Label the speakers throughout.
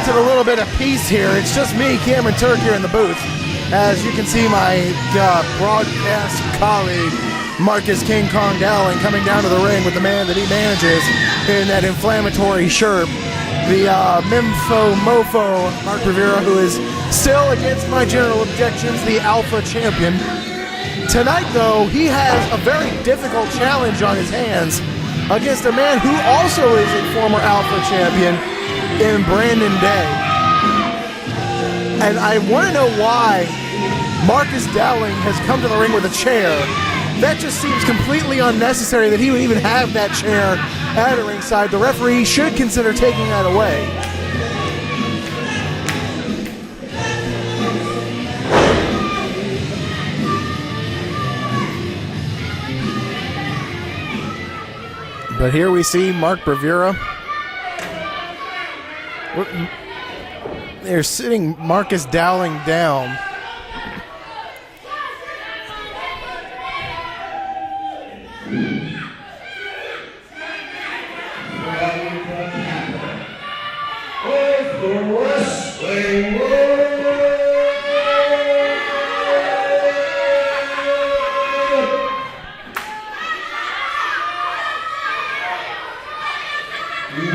Speaker 1: wanted a little bit of peace here. It's just me, Cameron Turk, here in the booth. As you can see, my broadcast colleague, Marcus King Kong Dowling, coming down to the ring with the man that he manages in that inflammatory shirt. The Mofo, Mark Rivera, who is still, against my general objections, the Alpha champion. Tonight, though, he has a very difficult challenge on his hands against a man who also is a former Alpha champion in Brandon Day. And I want to know why Marcus Dowling has come to the ring with a chair. That just seems completely unnecessary that he would even have that chair at a ringside. The referee should consider taking that away. But here we see Mark Rivera. They're sitting Marcus Dowling down.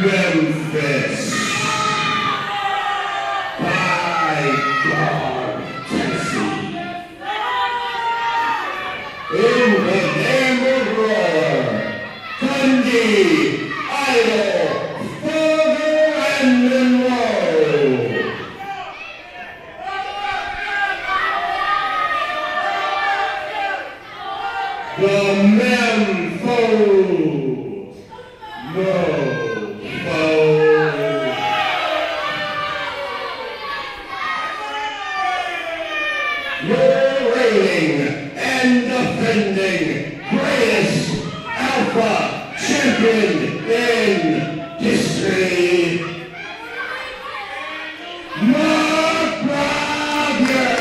Speaker 2: Memphis. By God, Tennessee. In the name of Roar, Dundee, Idol, Fogel, and Monroe. The Mempho. Your reigning and defending greatest Alpha champion in history, Mark Rivera.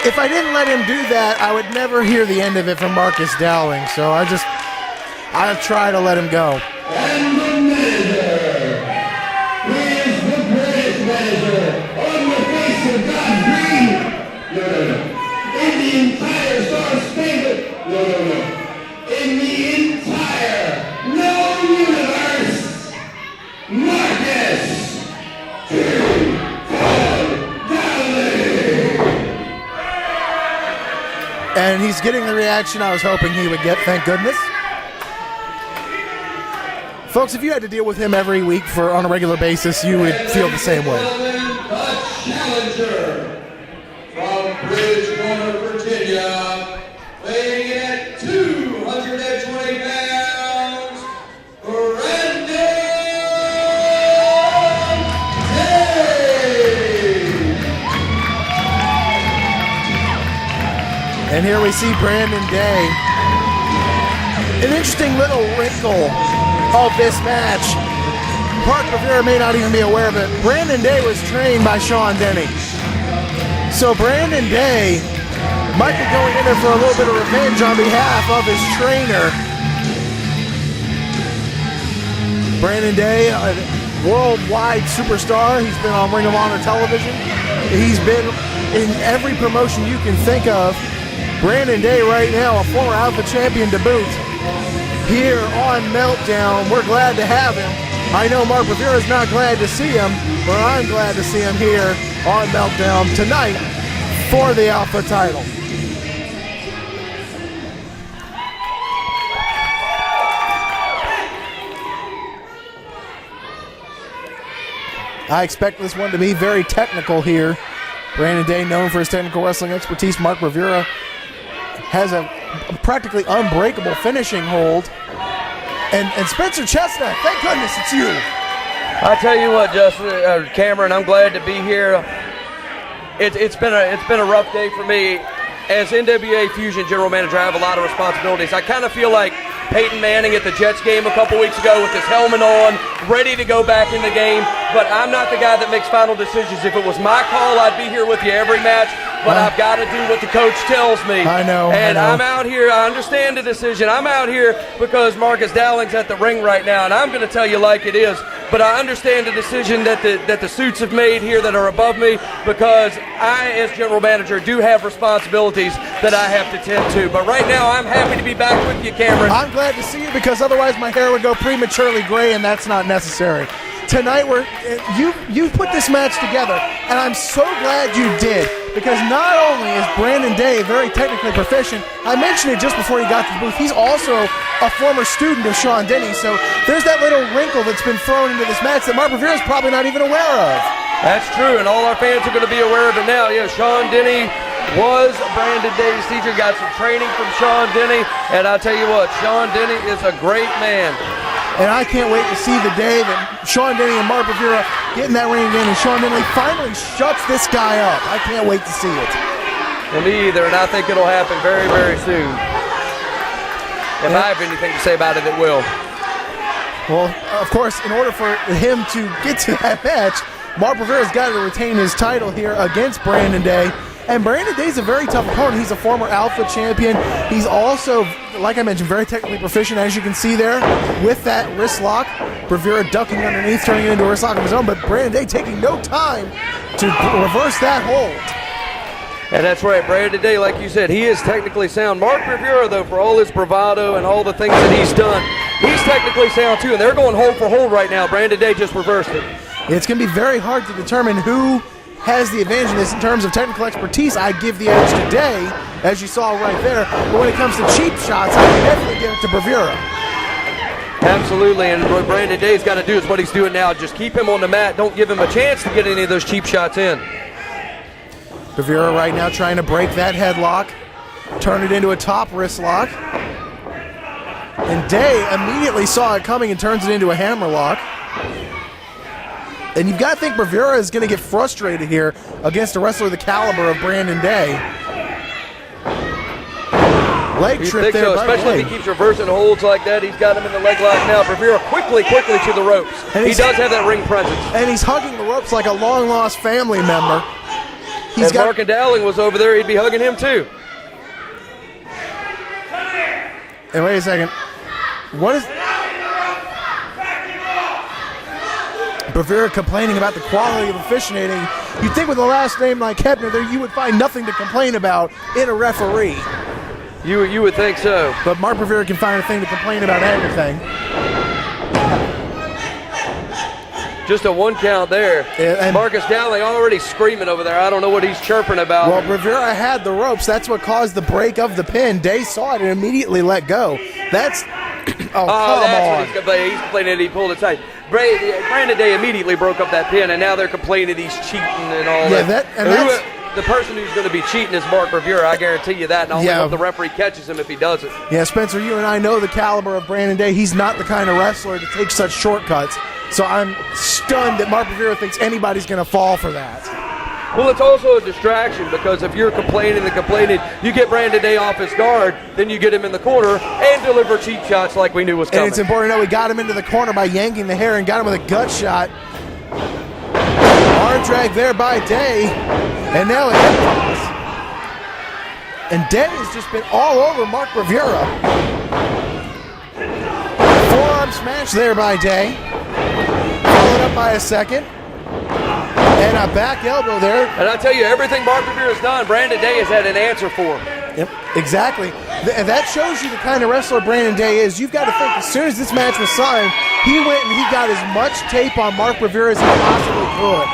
Speaker 1: If I didn't let him do that, I would never hear the end of it from Marcus Dowling, so I'll try to let him go.
Speaker 2: And the manager, he is the greatest manager on the face of God's green. No. In the entire Star Stable. No. In the entire known universe, Marcus King Dowling.
Speaker 1: And he's getting the reaction I was hoping he would get, thank goodness. Folks, if you had to deal with him every week on a regular basis, you would feel the same way.
Speaker 2: The challenger from Bridgewater, Virginia, weighing in at 220 pounds, Brandon Day.
Speaker 1: And here we see Brandon Day. An interesting little wrinkle of this match. Mark Rivera may not even be aware of it. Brandon Day was trained by Sean Denny. So Brandon Day might be going in there for a little bit of revenge on behalf of his trainer. Brandon Day, a worldwide superstar. He's been on Ring of Honor television. He's been in every promotion you can think of. Brandon Day right now, a former Alpha champion to boot. Here on Meltdown, we're glad to have him. I know Mark Rivera's not glad to see him, but I'm glad to see him here on Meltdown tonight for the Alpha title. I expect this one to be very technical here. Brandon Day, known for his technical wrestling expertise. Mark Rivera has a practically unbreakable finishing hold. And Spencer Chestnut, thank goodness it's you.
Speaker 3: I tell you what, Justin, Cameron, I'm glad to be here. It's been a rough day for me. As NWA Fusion General Manager, I have a lot of responsibilities. I kind of feel like Peyton Manning at the Jets game a couple weeks ago with his helmet on, ready to go back in the game. But I'm not the guy that makes final decisions. If it was my call, I'd be here with you every match. But I've got to do what the coach tells me.
Speaker 1: I know.
Speaker 3: And I'm out here. I understand the decision. I'm out here because Marcus Dowling's at the ring right now, and I'm going to tell you like it is. But I understand the decision that the suits have made here that are above me, because I, as general manager, do have responsibilities that I have to tend to. But right now, I'm happy to be back with you, Cameron.
Speaker 1: I'm glad to see you, because otherwise my hair would go prematurely gray, and that's not necessary. Tonight, you put this match together, and I'm so glad you did, because not only is Brandon Day very technically proficient, I mentioned it just before he got to the booth, he's also a former student of Sean Denny, so there's that little wrinkle that's been thrown into this match that Mark Rivera is probably not even aware of.
Speaker 3: That's true, and all our fans are going to be aware of it now. Yeah, Sean Denny was Brandon Day's teacher, got some training from Sean Denny, and I'll tell you what, Sean Denny is a great man.
Speaker 1: And I can't wait to see the day that Sean Denny and Mark Rivera get in that ring again, and Sean Denny finally shuts this guy up. I can't wait to see it.
Speaker 3: Well, me either, and I think it'll happen very, very soon. If I have anything to say about it, it will.
Speaker 1: Well, of course, in order for him to get to that match, Mark Rivera's got to retain his title here against Brandon Day. And Brandon Day's a very tough opponent. He's a former Alpha champion. He's also, like I mentioned, very technically proficient, as you can see there, with that wrist lock. Rivera ducking underneath, turning it into a wrist lock of his own, but Brandon Day taking no time to reverse that hold.
Speaker 3: And that's right, Brandon Day, like you said, he is technically sound. Mark Rivera, though, for all his bravado and all the things that he's done, he's technically sound too, and they're going hold for hold right now. Brandon Day just reversed it.
Speaker 1: It's going to be very hard to determine who has the advantage in this in terms of technical expertise. I give the edge to Day, as you saw right there, but when it comes to cheap shots, I definitely give it to Rivera.
Speaker 3: Absolutely, and what Brandon Day's got to do is what he's doing now. Just keep him on the mat. Don't give him a chance to get any of those cheap shots in.
Speaker 1: Rivera right now trying to break that headlock, turn it into a top wrist lock. And Day immediately saw it coming and turns it into a hammer lock. And you've got to think Rivera is going to get frustrated here against a wrestler of the caliber of Brandon Day. Leg trip there,
Speaker 3: so, especially if he keeps reversing holds like that. He's got him in the leg lock now. Rivera quickly to the ropes. He does have that ring presence.
Speaker 1: And he's hugging the ropes like a long-lost family member.
Speaker 3: If Mark Dowling was over there, he'd be hugging him too.
Speaker 1: And wait a second. What is... Rivera complaining about the quality of officiating. You'd think with a last name like Hebner, there you would find nothing to complain about in a referee.
Speaker 3: You would think so.
Speaker 1: But Mark Rivera can find a thing to complain about everything.
Speaker 3: Just a one count there. And Marcus Dowling already screaming over there. I don't know what he's chirping about.
Speaker 1: Well, Rivera had the ropes. That's what caused the break of the pin. Day saw it and immediately let go. That's... come on.
Speaker 3: What he's complaining that he pulled it tight. Brandon Day immediately broke up that pin, and now they're complaining he's cheating and all that. The person who's going to be cheating is Mark Rivera, I guarantee you that, and I only hope the referee catches him if he does it.
Speaker 1: Yeah, Spencer, you and I know the caliber of Brandon Day. He's not the kind of wrestler to take such shortcuts, so I'm stunned that Mark Rivera thinks anybody's going to fall for that.
Speaker 3: Well, it's also a distraction, because if you're complaining, you get Brandon Day off his guard, then you get him in the corner and deliver cheap shots like we knew was coming.
Speaker 1: And it's important to know we got him into the corner by yanking the hair and got him with a gut shot. Arm drag there by Day, and now it ends. And Day has just been all over Mark Rivera. Forearm smash there by Day, followed up by a second. And a back elbow there.
Speaker 3: And I tell you, everything Mark Rivera's done, Brandon Day has had an answer for.
Speaker 1: Yep, exactly. And that shows you the kind of wrestler Brandon Day is. You've got to think, as soon as this match was signed, he went and he got as much tape on Mark Rivera as he possibly could.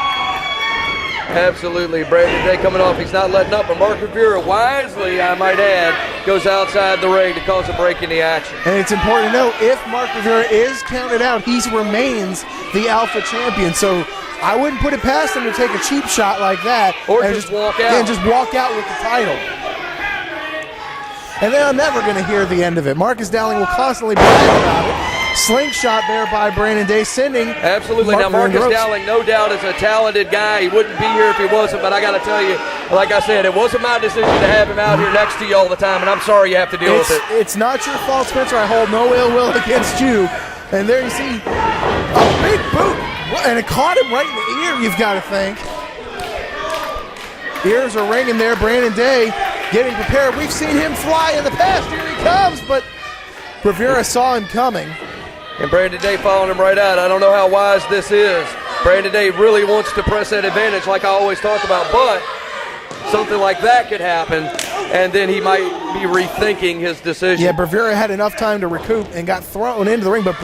Speaker 3: Absolutely. Brandon Day coming off. He's not letting up. But Mark Rivera, wisely, I might add, goes outside the ring to cause a break in the action.
Speaker 1: And it's important to know, if Mark Rivera is counted out, he remains the Alpha champion. So I wouldn't put it past him to take a cheap shot like that.
Speaker 3: Or just walk out.
Speaker 1: And just walk out with the title. And then I'm never going to hear the end of it. Marcus Dowling will constantly brag about it. slingshot there by Brandon Day, sending
Speaker 3: Absolutely. Now,
Speaker 1: Mark
Speaker 3: Marcus
Speaker 1: Ropes.
Speaker 3: Dowling, no doubt, is a talented guy. He wouldn't be here if he wasn't, but I got to tell you, like I said, it wasn't my decision to have him out here next to you all the time, and I'm sorry you have to deal with it.
Speaker 1: It's not your fault, Spencer. I hold no ill will against you. And there you see a big boot, and it caught him right in the ear, you've got to think. Ears are ringing there. Brandon Day getting prepared. We've seen him fly in the past. Here he comes, but Rivera saw him coming.
Speaker 3: And Brandon Day following him right out. I don't know how wise this is. Brandon Day really wants to press that advantage like I always talk about, but something like that could happen, and then he might be rethinking his decision.
Speaker 1: Yeah, Rivera had enough time to recoup and got thrown into the ring, but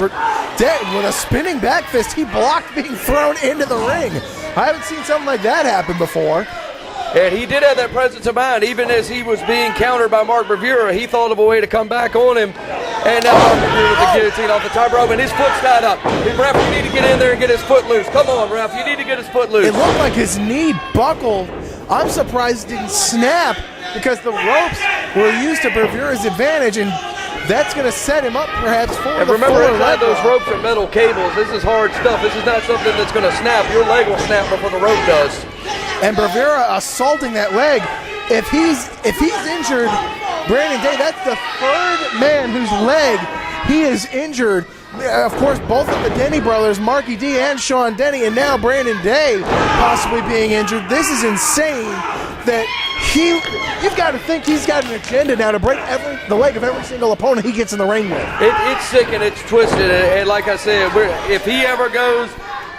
Speaker 1: Day, with a spinning back fist, he blocked being thrown into the ring. I haven't seen something like that happen before.
Speaker 3: And he did have that presence of mind. Even as he was being countered by Mark Rivera, he thought of a way to come back on him. And now Mark Rivera with the guillotine off the top rope, and his foot's tied up. Ref, you need to get in there and get his foot loose. Come on, Ref, you need to get his foot loose.
Speaker 1: It looked like his knee buckled. I'm surprised it didn't snap because the ropes were used to Rivera's advantage, and that's going to set him up perhaps for
Speaker 3: and
Speaker 1: the
Speaker 3: remember,
Speaker 1: fuller
Speaker 3: inside
Speaker 1: leg
Speaker 3: those
Speaker 1: lock.
Speaker 3: ropes are metal cables. This is hard stuff. This is not something that's going to snap. Your leg will snap before the rope does.
Speaker 1: And Rivera assaulting that leg. If he's injured, Brandon Day, that's the third man whose leg he is injured. Of course, both of the Denny brothers, Marky D and Sean Denny, and now Brandon Day possibly being injured. This is insane that you've got to think he's got an agenda now to break the leg of every single opponent he gets in the ring with.
Speaker 3: It's sick and it's twisted. And like I said, if he ever goes,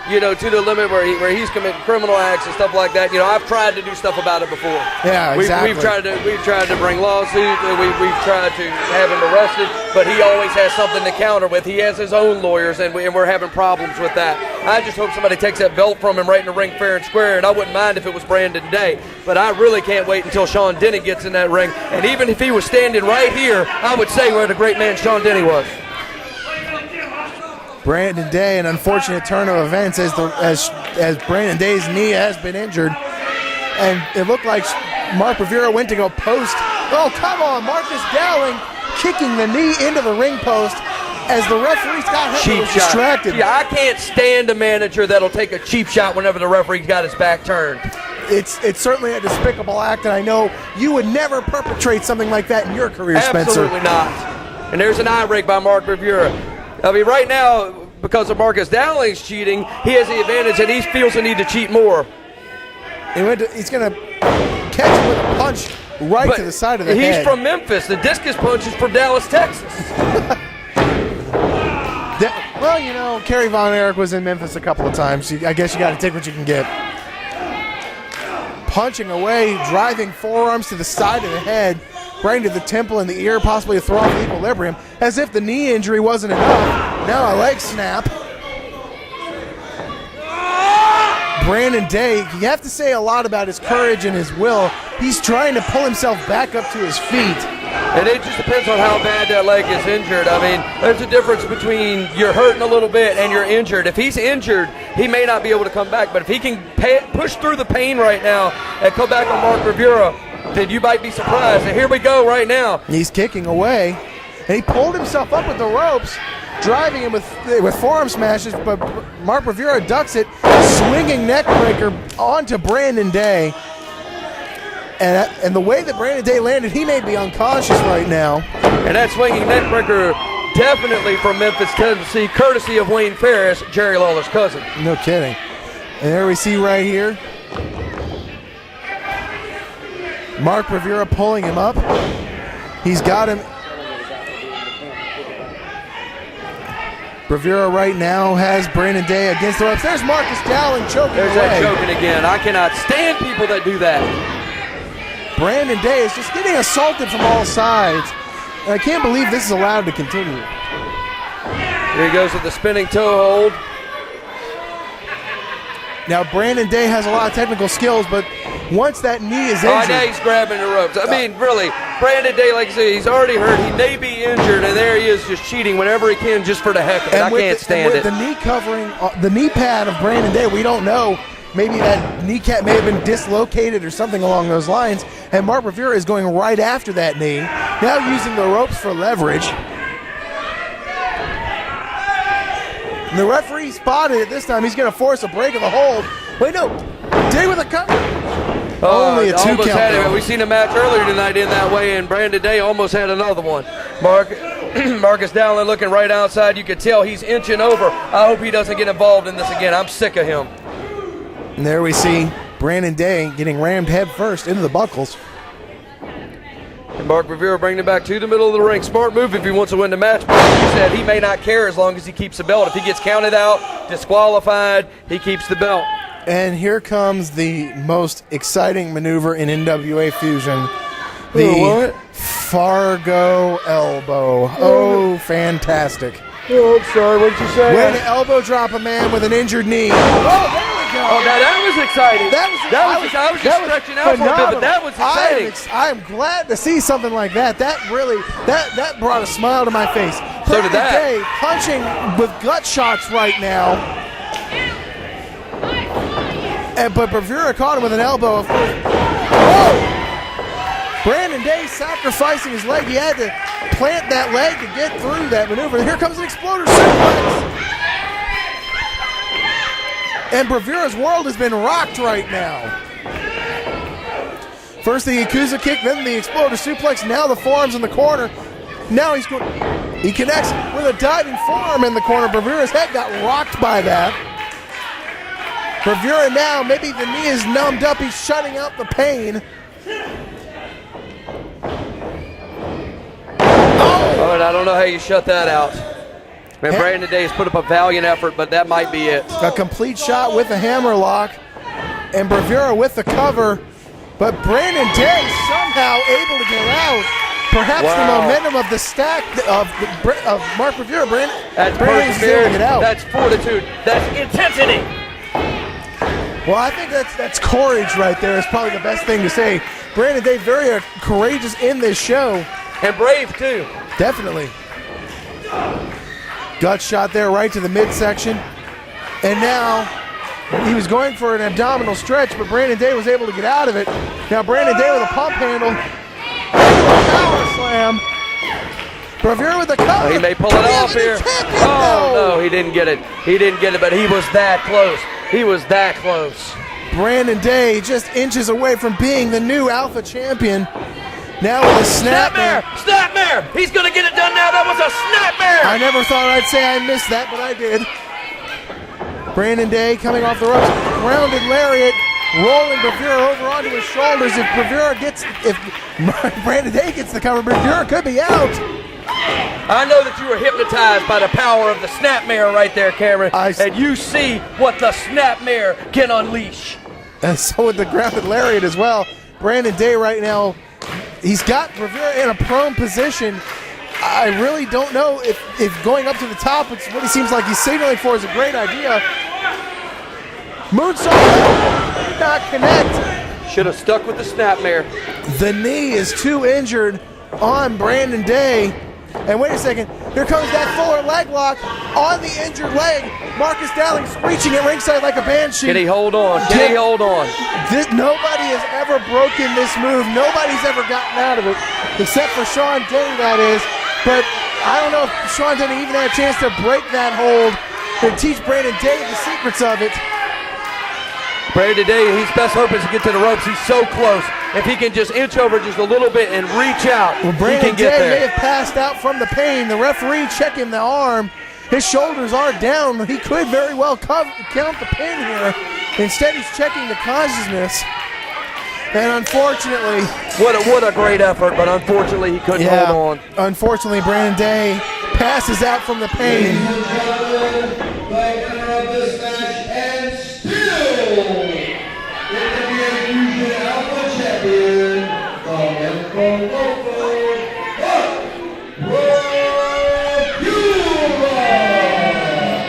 Speaker 3: to the limit where he's committing criminal acts and stuff like that, I've tried to do stuff about it before.
Speaker 1: Yeah, exactly.
Speaker 3: We've tried to bring lawsuits, and we've tried to have him arrested, but he always has something to counter with. He has his own lawyers, and we're having problems with that. I just hope somebody takes that belt from him right in the ring fair and square, and I wouldn't mind if it was Brandon Day, but I really can't wait until Sean Denny gets in that ring, and even if he was standing right here, I would say what a great man Sean Denny was.
Speaker 1: Brandon Day, an unfortunate turn of events as Brandon Day's knee has been injured. And it looked like Mark Rivera went to go post. Oh, come on, Marcus Dowling kicking the knee into the ring post as the referee Scott Henry was distracted.
Speaker 3: Yeah, I can't stand a manager that'll take a cheap shot whenever the referee's got his back turned.
Speaker 1: It's certainly a despicable act, and I know you would never perpetrate something like that in your career, Spencer.
Speaker 3: Absolutely not. And there's an eye rake by Mark Rivera. I mean, right now, because of Marcus Dowling's cheating, he has the advantage, and he feels the need to cheat more.
Speaker 1: He's going to catch him with a punch right to the side of the head.
Speaker 3: He's from Memphis. The discus punch is from Dallas, Texas.
Speaker 1: Well, Kerry Von Erich was in Memphis a couple of times. I guess you got to take what you can get. Punching away, driving forearms to the side of the head, right into the temple and the ear, possibly a throw off equilibrium, as if the knee injury wasn't enough. Now a leg snap. Brandon Day, you have to say a lot about his courage and his will. He's trying to pull himself back up to his feet.
Speaker 3: And it just depends on how bad that leg is injured. I mean, there's a difference between you're hurting a little bit and you're injured. If he's injured, he may not be able to come back. But if he can push through the pain right now and come back on Mark Rivera, then you might be surprised. And here we go right now.
Speaker 1: He's kicking away. And he pulled himself up with the ropes, driving him with forearm smashes, but Mark Rivera ducks it, swinging neck breaker onto Brandon Day. And the way that Brandon Day landed, he may be unconscious right now.
Speaker 3: And that swinging neck breaker definitely from Memphis, Tennessee, courtesy of Wayne Ferris, Jerry Lawler's cousin.
Speaker 1: No kidding. And there we see right here, Mark Rivera pulling him up. He's got him. Rivera right now has Brandon Day against the ropes. There's Marcus Dowling choking
Speaker 3: There's
Speaker 1: away.
Speaker 3: that choking again. I cannot stand people that do that.
Speaker 1: Brandon Day is just getting assaulted from all sides. And I can't believe this is allowed to continue.
Speaker 3: Here he goes with the spinning toe hold.
Speaker 1: Now, Brandon Day has a lot of technical skills, but once that knee is injured...
Speaker 3: Oh, now he's grabbing the ropes. I mean, really, Brandon Day, like I say, he's already hurt. He may be injured, and there he is just cheating whenever he can just for the heck of it. I can't stand it.
Speaker 1: The knee covering, the knee pad of Brandon Day, we don't know. Maybe that kneecap may have been dislocated or something along those lines, and Mark Rivera is going right after that knee, now using the ropes for leverage. And the referee spotted it this time. He's going to force a break of the hold. Wait, no. Day with a cover. Only a 2
Speaker 3: almost
Speaker 1: count.
Speaker 3: had it. We seen a match earlier tonight in that way, and Brandon Day almost had another one. Marcus Dowling looking right outside. You could tell he's inching over. I hope he doesn't get involved in this again. I'm sick of him.
Speaker 1: And there we see Brandon Day getting rammed head first into the buckles.
Speaker 3: And Mark Rivera bringing it back to the middle of the ring. Smart move if he wants to win the match. But like you said, he may not care as long as he keeps the belt. If he gets counted out, disqualified, he keeps the belt.
Speaker 1: And here comes the most exciting maneuver in NWA Fusion. The Fargo elbow. Oh, fantastic.
Speaker 3: Oh, I'm sorry. What did you say?
Speaker 1: Way to elbow drop a man with an injured knee. Oh, there we go.
Speaker 3: Oh, now that was exciting. I was just stretching out for a bit, but that was exciting.
Speaker 1: I am glad to see something like that. That really, that brought a smile to my face.
Speaker 3: So did that.
Speaker 1: Day punching with gut shots right now. But Bravura caught him with an elbow, of course. Whoa! Brandon Day sacrificing his leg. He had to plant that leg to get through that maneuver. Here comes an exploder suplex. And Bravura's world has been rocked right now. First the Yakuza kick, then the exploder suplex, now the forearms in the corner. Now he connects with a diving forearm in the corner. Bravura's head got rocked by that. Bravura now, maybe the knee is numbed up. He's shutting out the pain.
Speaker 3: Oh, and I don't know how you shut that out. Man, Brandon Day has put up a valiant effort, but that might be it.
Speaker 1: A complete shot with the hammerlock. And Bravura with the cover. But Brandon Day somehow able to get out. Perhaps the momentum of the stack of Mark Bravura.
Speaker 3: That's
Speaker 1: Brandon's able to get out.
Speaker 3: That's fortitude. That's intensity.
Speaker 1: Well, I think that's courage right there is probably the best thing to say. Brandon Day very courageous in this show.
Speaker 3: And brave, too.
Speaker 1: Definitely. Gut shot there right to the midsection. And now he was going for an abdominal stretch, but Brandon Day was able to get out of it. Now Brandon Day with a pump handle. Power slam. Bravura with the cover.
Speaker 3: He may pull it off here. Oh, no, he didn't get it. He didn't get it, but he was that close. He was that close.
Speaker 1: Brandon Day just inches away from being the new Alpha champion. Now with a snapmare.
Speaker 3: Snapmare! He's going to get it done now. That was a snapmare!
Speaker 1: I never thought I'd say I missed that, but I did. Brandon Day coming off the ropes. Grounded lariat. Rolling Bravura over onto his shoulders. If Brandon Day gets the cover, Bravura could be out.
Speaker 3: I know that you were hypnotized by the power of the snapmare right there, Cameron. And you see what the snapmare can unleash.
Speaker 1: And so with the grounded lariat as well. Brandon Day right now, he's got Bravura in a prone position. I really don't know if going up to the top, it's what he seems like he's signaling for, is a great idea. Moonsault did not connect.
Speaker 3: Should have stuck with the snapmare.
Speaker 1: The knee is too injured on Brandon Day. And wait a second, here comes that Fuller leg lock on the injured leg. Marcus Dowling screeching at ringside like a banshee.
Speaker 3: Can he hold on? Can he hold on?
Speaker 1: Nobody has ever broken this move. Nobody's ever gotten out of it, except for Sean Denny, that is. But I don't know if Sean Denny even had a chance to break that hold and teach Brandon Day the secrets of it.
Speaker 3: Brandon Day, his best hope is to get to the ropes. He's so close. If he can just inch over just a little bit and reach out, he can get there.
Speaker 1: Brandon Day may have passed out from the pain. The referee checking the arm. His shoulders are down. He could very well count the pin here. Instead, he's checking the consciousness. And unfortunately...
Speaker 3: What a great effort, but unfortunately he couldn't hold on.
Speaker 1: Unfortunately, Brandon Day passes out from the pain.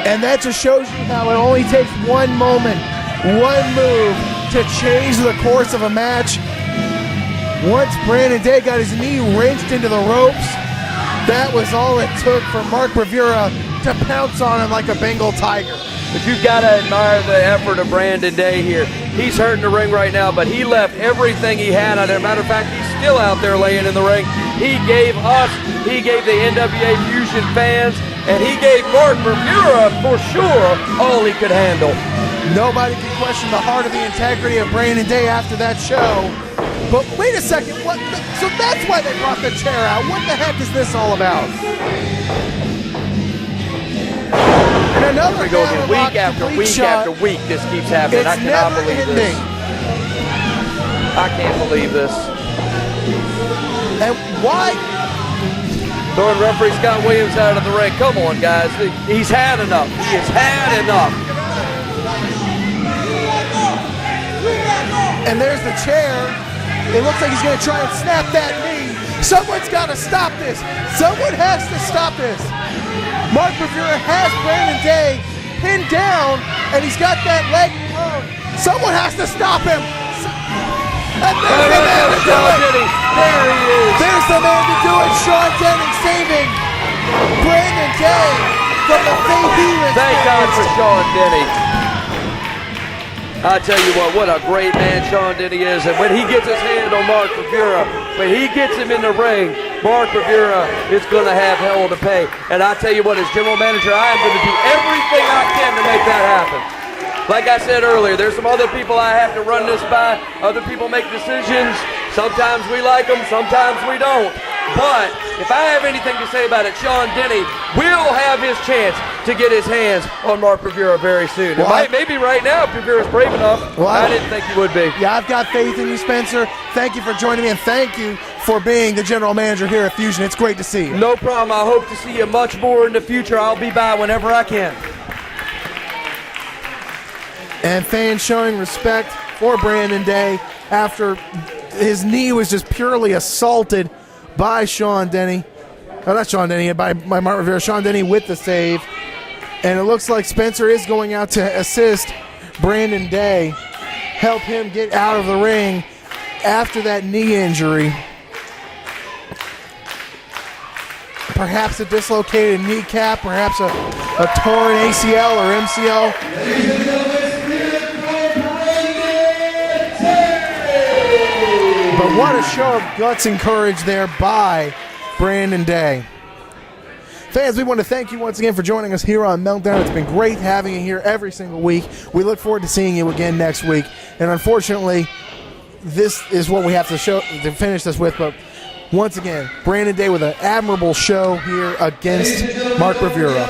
Speaker 1: And that just shows you how it only takes one moment, one move to change the course of a match. Once Brandon Day got his knee wrenched into the ropes, that was all it took for Mark Bravura to pounce on him like a Bengal tiger.
Speaker 3: But you've got to admire the effort of Brandon Day here. He's hurting the ring right now, but he left everything he had out there. Matter of fact, he's still out there laying in the ring. He gave the NWA Fusion fans and he gave Mark Bravura, for sure, all he could handle.
Speaker 1: Nobody can question the heart of the integrity of Brandon Day after that show. But wait a second, what? So that's why they brought the chair out. What the heck is this all about? And another
Speaker 3: We're going
Speaker 1: hammerlock
Speaker 3: week after
Speaker 1: complete
Speaker 3: week
Speaker 1: shot.
Speaker 3: after week. This keeps happening.
Speaker 1: It's
Speaker 3: I cannot
Speaker 1: never
Speaker 3: believe
Speaker 1: ending.
Speaker 3: this. I can't believe this.
Speaker 1: And why?
Speaker 3: Throwing referee Scott Williams out of the ring. Come on, guys. He's had enough. He has had enough.
Speaker 1: And there's the chair. It looks like he's going to try and snap that knee. Someone's got to stop this. Someone has to stop this. Mark Bravura has Brandon Day pinned down, and he's got that leg thrown. Someone has to stop him. And there's the man to do it.
Speaker 3: There he is.
Speaker 1: There's the man to do it. Sean Denning saving Brandon Day from the fate he experienced.
Speaker 3: Thank God for Sean Denny. I tell you what a great man Sean Denny is. And when he gets his hand on Mark Bravura, when he gets him in the ring, Mark Bravura is going to have hell to pay. And I tell you what, as general manager, I am going to do everything I can to make that happen. Like I said earlier, there's some other people I have to run this by. Other people make decisions. Sometimes we like them, sometimes we don't. But if I have anything to say about it, Sean Denny will have his chance to get his hands on Mark Bravura very soon. Maybe right now, if Bravura's brave enough. Well, I didn't think he would be.
Speaker 1: Yeah, I've got faith in you, Spencer. Thank you for joining me, and thank you for being the general manager here at Fusion. It's great to see you.
Speaker 3: No problem. I hope to see you much more in the future. I'll be by whenever I can.
Speaker 1: And fans showing respect for Brandon Day after his knee was just purely assaulted by Sean Denny. Oh, not Sean Denny, by Mark Bravura. Sean Denny with the save. And it looks like Spencer is going out to assist Brandon Day, help him get out of the ring after that knee injury. Perhaps a dislocated kneecap, perhaps a torn ACL or MCL. But what a show of guts and courage there by Brandon Day. Fans, we want to thank you once again for joining us here on Meltdown. It's been great having you here every single week. We look forward to seeing you again next week. And unfortunately, this is what we have to finish this with. But once again, Brandon Day with an admirable show here against Mark Bravura.